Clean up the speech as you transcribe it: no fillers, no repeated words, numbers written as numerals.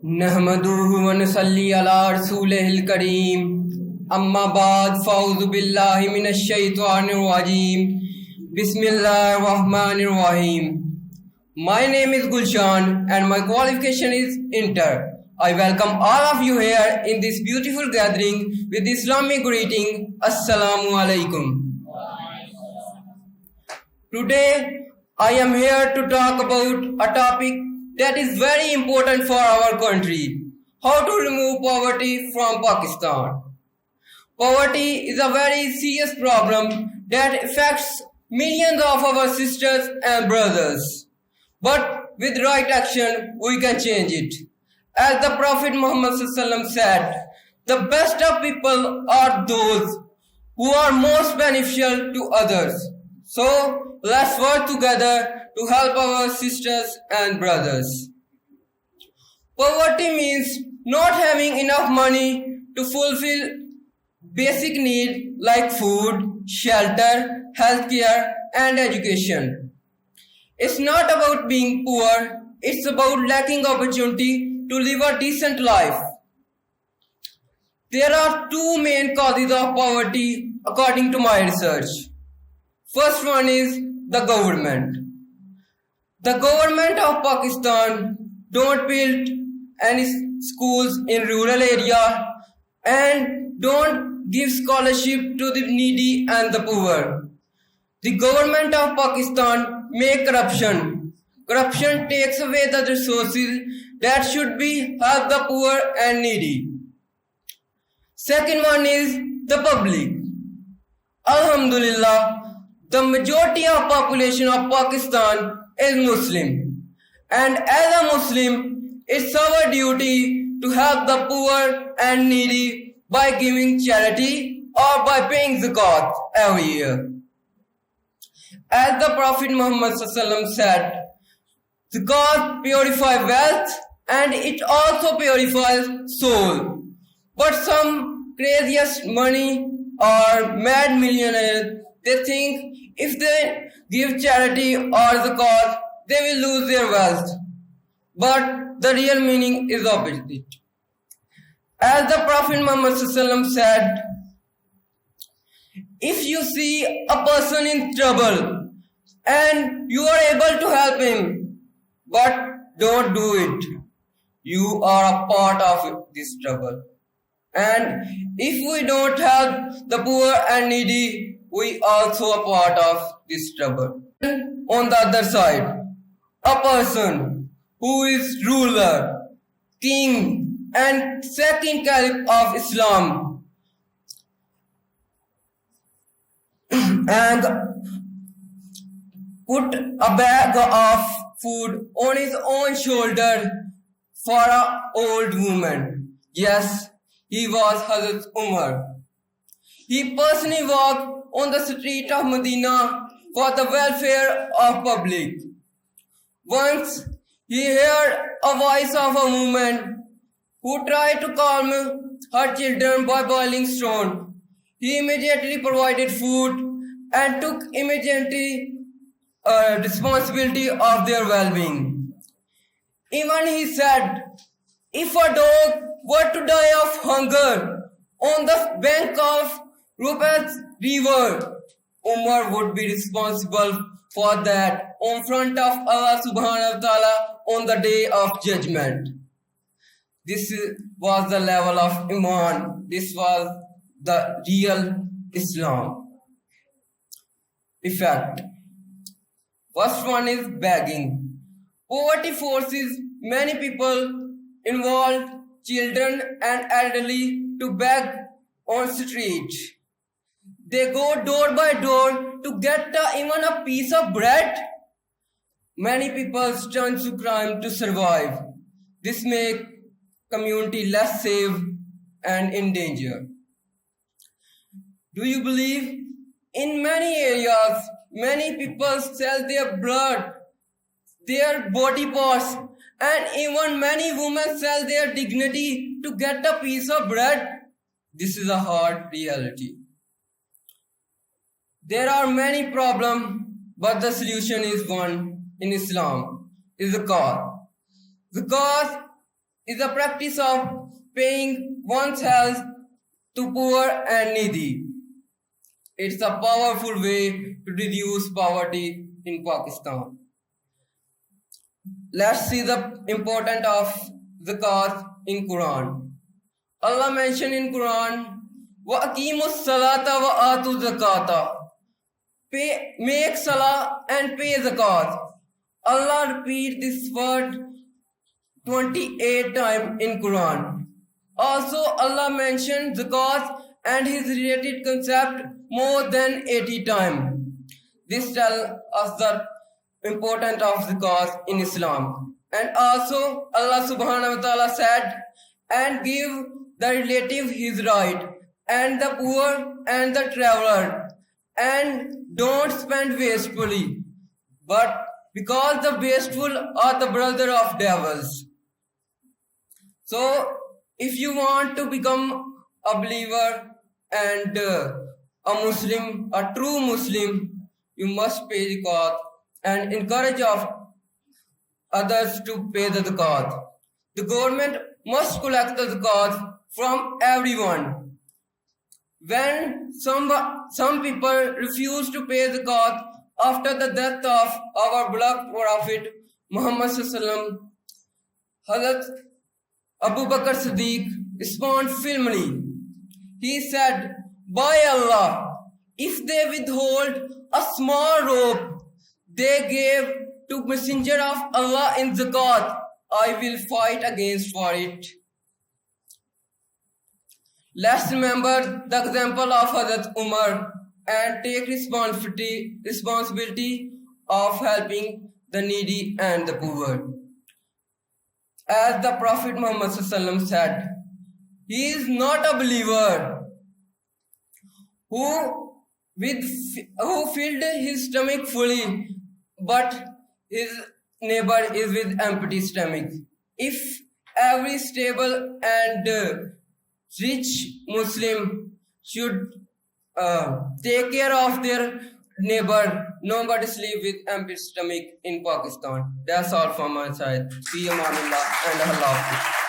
नहमदुहु व नसल्ली अला रसूलिहिल करीम अम्मा बाद फ़अऊज़ु बिल्लाहि मिनश शैतानिर रजीम बिस्मिल्लाहिर रहमानिर रहीम. My name is Gulshan and my qualification is Inter. I welcome all of you here in this beautiful gathering with Islamic greeting. Assalamu alaikum. Today I am here to talk about a topic that is very important for our country. How to remove poverty from Pakistan. Poverty is a very serious problem that affects millions of our sisters and brothers. But with right action, we can change it. As the Prophet Muhammad said, the best of people are those who are most beneficial to others. So, let's work together to help our sisters and brothers. Poverty means not having enough money to fulfill basic needs like food, shelter, healthcare, and education. It's not about being poor, it's about lacking opportunity to live a decent life. There are two main causes of poverty according to my research. First one is the government. The government of Pakistan don't build any schools in rural area and don't give scholarship to the needy and the poor. The government of Pakistan make corruption. Corruption takes away the resources that should be help the poor and needy. Second one is the public. Alhamdulillah, the majority of population of Pakistan is Muslim. And as a Muslim, it's our duty to help the poor and needy by giving charity or by paying zakat every year. As the Prophet Muhammad said, zakat purifies wealth and it also purifies soul. But some craziest money or mad millionaires, they think if they give charity or zakat, they will lose their wealth. But the real meaning is opposite. As the Prophet Muhammad said, if you see a person in trouble and you are able to help him, but don't do it, you are a part of this trouble. And if we don't help the poor and needy, we also a part of this trouble. On the other side, a person who is ruler, king, and second caliph of Islam, and put a bag of food on his own shoulder for an old woman. Yes, he was Hazrat Umar. He personally walked on the street of Medina for the welfare of public. Once he heard a voice of a woman who tried to calm her children by boiling stone. He immediately provided food and took immediately responsibility of their well-being. Even he said, if a dog were to die of hunger on the bank of Rupat's river, Umar would be responsible for that on front of Allah subhanahu wa ta'ala on the day of judgment. This was the level of Iman. This was the real Islam. Effect. First one is begging. Poverty forces many people involved, children and elderly, to beg on street. They go door by door to get even a piece of bread. Many people turn to crime to survive. This makes community less safe and in danger. Do you believe? In many areas, many people sell their blood, their body parts, and even many women sell their dignity to get a piece of bread. This is a hard reality. There are many problems, but the solution is one in Islam, is zakat. Zakat is the practice of paying one's health to poor and needy. It's a powerful way to reduce poverty in Pakistan. Let's see the importance of zakat in Quran. Allah mentioned in Quran, وَأَقِيمُوا الصَّلَاةَ وَآتُوا الزَّكَاةَ. Make salah and pay zakat. Allah repeat this word 28 times in Quran. Also, Allah mentioned zakat and his related concept more than 80 times. This tells us the importance of zakat in Islam. And also, Allah subhanahu wa ta'ala said, and give the relative his right, and the poor and the traveler, and don't spend wastefully, but because the wasteful are the brother of devils. So, if you want to become a believer and a Muslim, a true Muslim, you must pay zakat and encourage of others to pay the zakat. The government must collect the zakat from everyone. When some people refuse to pay zakat after the death of our beloved Prophet Muhammad Sallallahu Hazrat Abu Bakr Siddiq responded firmly. He said, by Allah, if they withhold a small rope they gave to Messenger of Allah in zakat, I will fight against for it. Let's remember the example of Hazrat Umar and take responsibility of helping the needy and the poor. As the Prophet Muhammad ﷺ said, he is not a believer who filled his stomach fully, but his neighbor is with empty stomach. If every stable and rich Muslim should take care of their neighbor, nobody sleep with empty stomach in Pakistan. That's all from my side. Fi amanillah and Allah Hafiz.